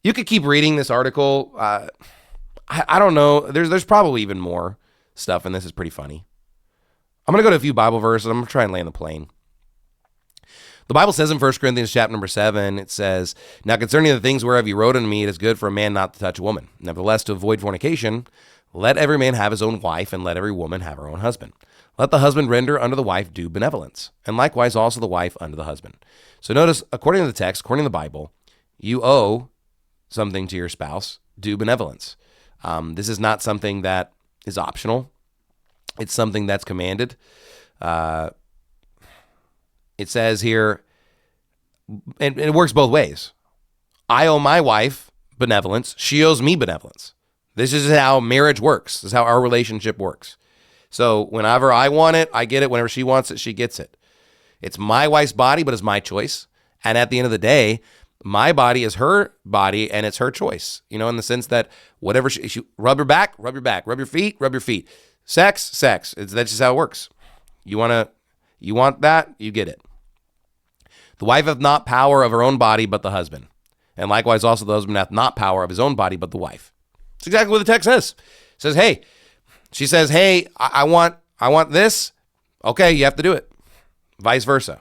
You could keep reading this article. I don't know. There's probably even more stuff, and this is pretty funny. I'm going to go to a few Bible verses. I'm going to try and land the plane. The Bible says in 1 Corinthians chapter number 7, it says, now concerning the things whereof you wrote unto me, it is good for a man not to touch a woman. Nevertheless, to avoid fornication, let every man have his own wife, and let every woman have her own husband. Let the husband render unto the wife due benevolence, and likewise also the wife unto the husband. So notice, according to the text, according to the Bible, you owe something to your spouse, due benevolence. This is not something that is optional. It's something that's commanded. It says here, and it works both ways. I owe my wife benevolence. She owes me benevolence. This is how marriage works. This is how our relationship works. So whenever I want it, I get it. Whenever she wants it, she gets it. It's my wife's body, but it's my choice. And at the end of the day, my body is her body, and it's her choice. In the sense that whatever she rub your back, rub your back, rub your feet, rub your feet. Sex. That's just how it works. You want that, you get it. The wife hath not power of her own body, but the husband. And likewise also the husband hath not power of his own body, but the wife. That's exactly what the text says. It says, hey, she says, hey, I want this. Okay, you have to do it. Vice versa.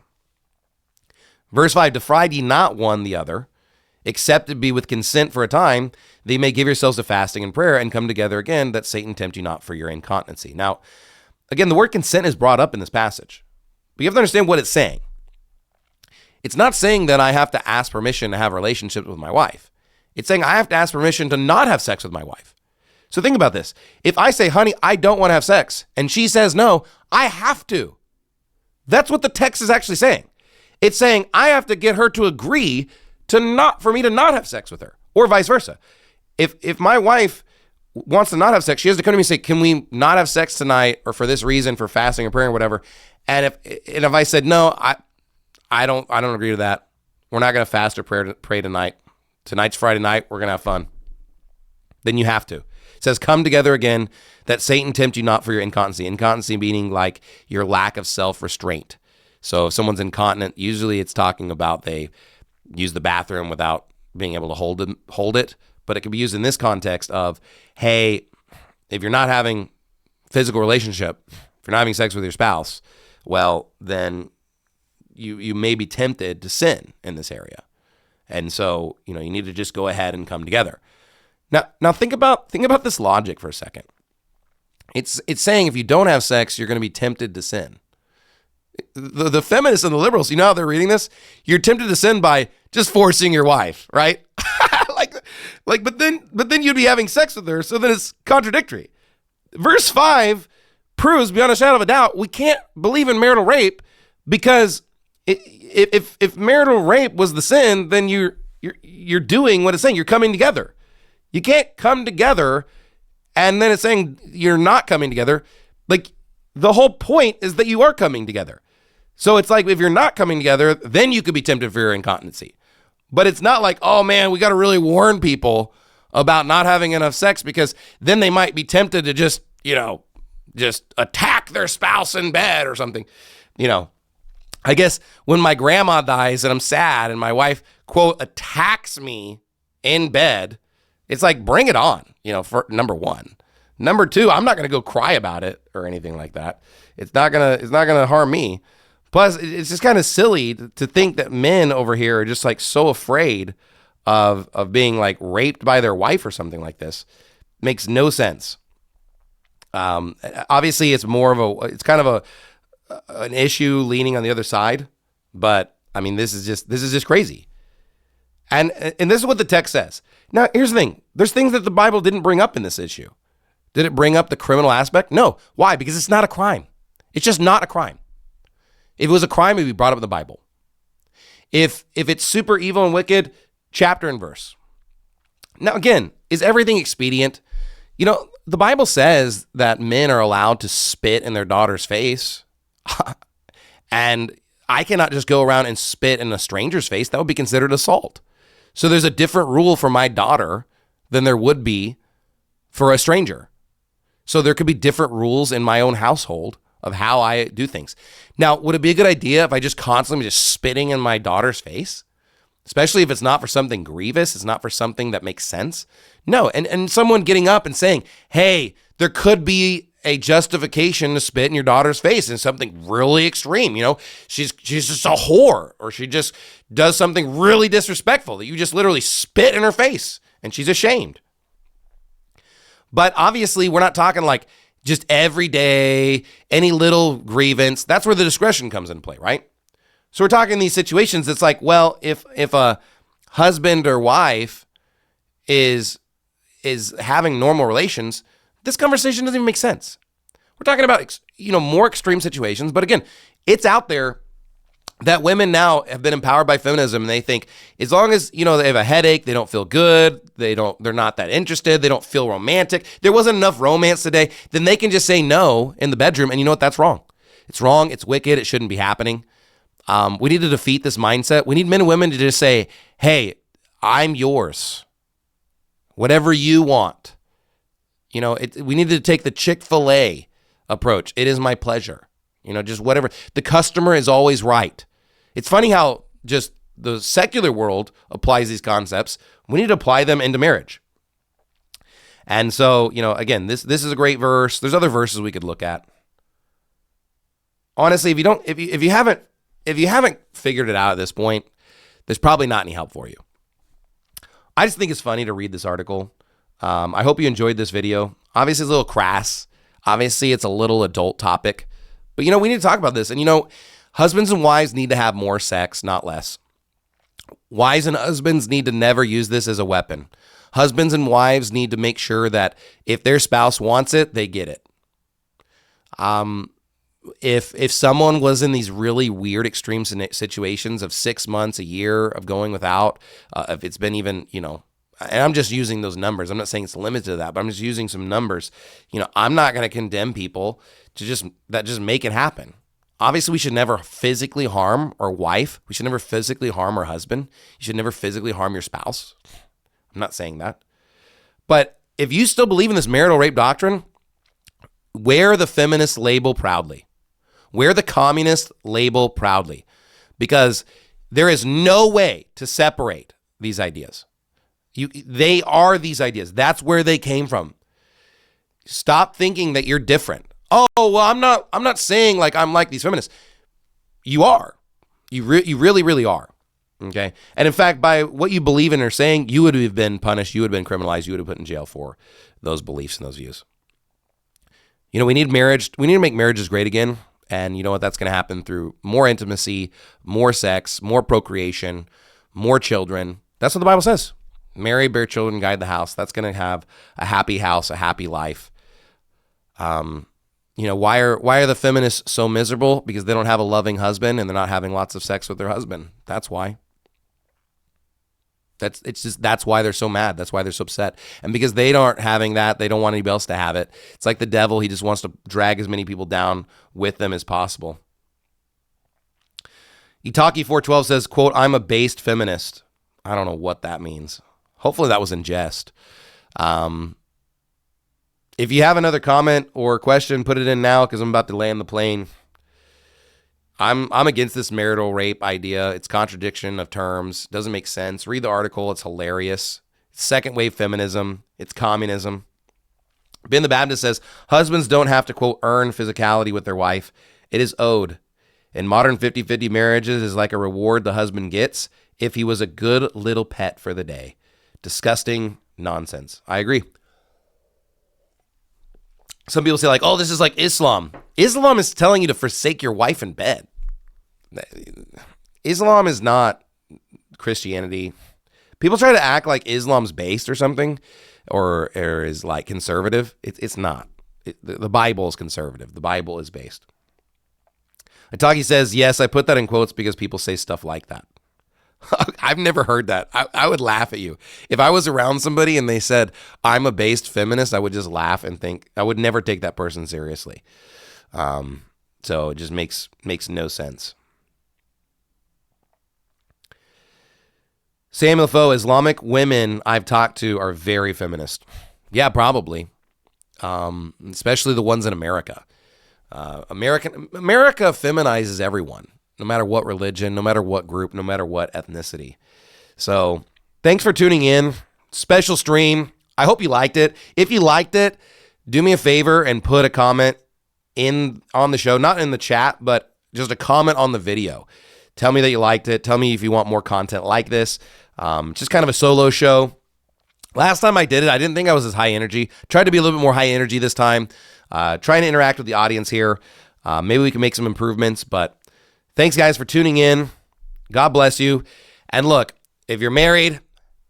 Verse 5, defraud ye not one the other, except it be with consent for a time, that ye may give yourselves to fasting and prayer, and come together again, that Satan tempt you not for your incontinency. Now, again, the word consent is brought up in this passage. But you have to understand what it's saying. It's not saying that I have to ask permission to have relationships with my wife. It's saying I have to ask permission to not have sex with my wife. So think about this. If I say, honey, I don't want to have sex, and she says no, I have to. That's what the text is actually saying. It's saying I have to get her to agree for me to not have sex with her, or vice versa. If my wife wants to not have sex, she has to come to me and say, can we not have sex tonight, or for this reason, for fasting or prayer or whatever. And if I said, no, I don't agree to that. We're not going to fast or pray tonight. Tonight's Friday night. We're going to have fun. Then you have to. It says, come together again, that Satan tempt you not for your incontinency. Incontinency meaning like your lack of self-restraint. So if someone's incontinent, usually it's talking about they use the bathroom without being able to hold it. But it can be used in this context of, hey, if you're not having physical relationship, if you're not having sex with your spouse, well, then you may be tempted to sin in this area. And so, you need to just go ahead and come together. Now think about this logic for a second. It's saying if you don't have sex, you're going to be tempted to sin. The feminists and the liberals, how they're reading this? You're tempted to sin by just forcing your wife, right? but then you'd be having sex with her, so then it's contradictory. Verse 5 proves beyond a shadow of a doubt we can't believe in marital rape, because if marital rape was the sin, then you're doing what it's saying. You're coming together. You can't come together, and then it's saying you're not coming together. Like, the whole point is that you are coming together. So it's like, if you're not coming together, then you could be tempted for your incontinency. But it's not like, oh man, we got to really warn people about not having enough sex, because then they might be tempted to just just attack their spouse in bed or something. I guess when my grandma dies and I'm sad and my wife, quote, attacks me in bed, it's like, bring it on, for number one. Number two, I'm not going to go cry about it or anything like that. It's not going to harm me. Plus, it's just kind of silly to think that men over here are just like so afraid of being like raped by their wife or something like this. Makes no sense. Obviously it's kind of an issue leaning on the other side, but I mean, this is just crazy. And this is what the text says. Now, here's the thing. There's things that the Bible didn't bring up in this issue. Did it bring up the criminal aspect? No. Why? Because it's not a crime. It's just not a crime. If it was a crime, it would be brought up in the Bible. If it's super evil and wicked, chapter and verse. Now, again, is everything expedient? The Bible says that men are allowed to spit in their daughter's face. And I cannot just go around and spit in a stranger's face. That would be considered assault. So there's a different rule for my daughter than there would be for a stranger. So there could be different rules in my own household of how I do things. Now, would it be a good idea if I just constantly just spitting in my daughter's face? Especially if it's not for something grievous, it's not for something that makes sense. No, and someone getting up and saying, hey, there could be a justification to spit in your daughter's face and something really extreme. She's just a whore, or she just does something really disrespectful that you just literally spit in her face and she's ashamed. But obviously we're not talking like just every day, any little grievance. That's where the discretion comes into play, right? So we're talking these situations. It's like, well, if a husband or wife is having normal relations, this conversation doesn't even make sense. We're talking about, more extreme situations. But again, it's out there that women now have been empowered by feminism, and they think as long as, they have a headache, they don't feel good, they're not that interested, they don't feel romantic, there wasn't enough romance today, then they can just say no in the bedroom. And you know what? That's wrong. It's wrong. It's wicked. It shouldn't be happening. We need to defeat this mindset. We need men and women to just say, hey, I'm yours. Whatever you want. We need to take the Chick-fil-A approach. It is my pleasure. Just whatever. The customer is always right. It's funny how just the secular world applies these concepts. We need to apply them into marriage. And so, again, this is a great verse. There's other verses we could look at. Honestly, if you haven't figured it out at this point, there's probably not any help for you. I just think it's funny to read this article. I hope you enjoyed this video. Obviously, it's a little crass. Obviously, it's a little adult topic. But, we need to talk about this. And, husbands and wives need to have more sex, not less. Wives and husbands need to never use this as a weapon. Husbands and wives need to make sure that if their spouse wants it, they get it. If someone was in these really weird extreme situations of 6 months, a year of going without, if it's been even, and I'm just using those numbers. I'm not saying it's limited to that, but I'm just using some numbers. I'm not going to condemn people to just make it happen. Obviously, we should never physically harm our wife. We should never physically harm our husband. You should never physically harm your spouse. I'm not saying that. But if you still believe in this marital rape doctrine, wear the feminist label proudly. Wear the communist label proudly, because there is no way to separate these ideas. They are these ideas. That's where they came from. Stop thinking that you're different. Oh, well, I'm not saying like I'm like these feminists. You are. You really, really are. Okay. And in fact, by what you believe in or saying, you would have been punished. You would have been criminalized. You would have put in jail for those beliefs and those views. We need marriage. We need to make marriages great again. And you know what? That's going to happen through more intimacy, more sex, more procreation, more children. That's what the Bible says. Marry, bear children, guide the house. That's going to have a happy house, a happy life. Why are the feminists so miserable? Because they don't have a loving husband and they're not having lots of sex with their husband. That's why. That's why they're so mad. That's why they're so upset. And because they aren't having that, they don't want anybody else to have it. It's like the devil. He just wants to drag as many people down with them as possible. Itaki 412 says, quote, I'm a based feminist. I don't know what that means. Hopefully that was in jest. If you have another comment or question, put it in now because I'm about to land the plane. I'm against this marital rape idea. It's contradiction of terms. Doesn't make sense. Read the article. It's hilarious. Second wave feminism. It's communism. Ben the Baptist says, husbands don't have to, quote, earn physicality with their wife. It is owed. In modern 50-50 marriages is like a reward the husband gets if he was a good little pet for the day. Disgusting nonsense. I agree. Some people say like, oh, this is like Islam. Islam is telling you to forsake your wife in bed. Islam is not Christianity. People try to act like Islam's based or something or is like conservative. It's not. The Bible is conservative. The Bible is based. Itagi says, yes, I put that in quotes because people say stuff like that. I've never heard that. I would laugh at you. If I was around somebody and they said, I'm a based feminist, I would just laugh and think, I would never take that person seriously. So it just makes no sense. Samuel Foe, Islamic women I've talked to are very feminist. Yeah, probably. Especially the ones in America. America feminizes everyone. No matter what religion, no matter what group, no matter what ethnicity. So thanks for tuning in. Special stream. I hope you liked it. If you liked it, do me a favor and put a comment on the show, not in the chat, but just a comment on the video. Tell me that you liked it. Tell me if you want more content like this. Just kind of a solo show. Last time I did it, I didn't think I was as high energy. Tried to be a little bit more high energy this time. Trying to interact with the audience here. Maybe we can make some improvements, but thanks, guys, for tuning in. God bless you. And look, if you're married,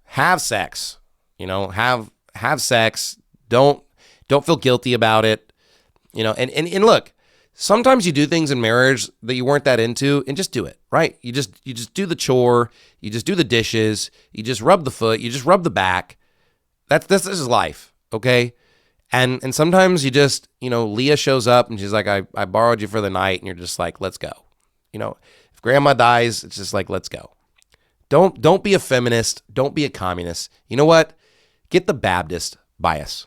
have sex. Have sex. Don't feel guilty about it. And look, sometimes you do things in marriage that you weren't that into, and just do it, right? You just do the chore. You just do the dishes. You just rub the foot. You just rub the back. This is life, okay? And sometimes you just, Leah shows up and she's like, I borrowed you for the night, and you're just like, let's go. If grandma dies, it's just like, let's go. Don't be a feminist. Don't be a communist. You know what? Get the Baptist bias.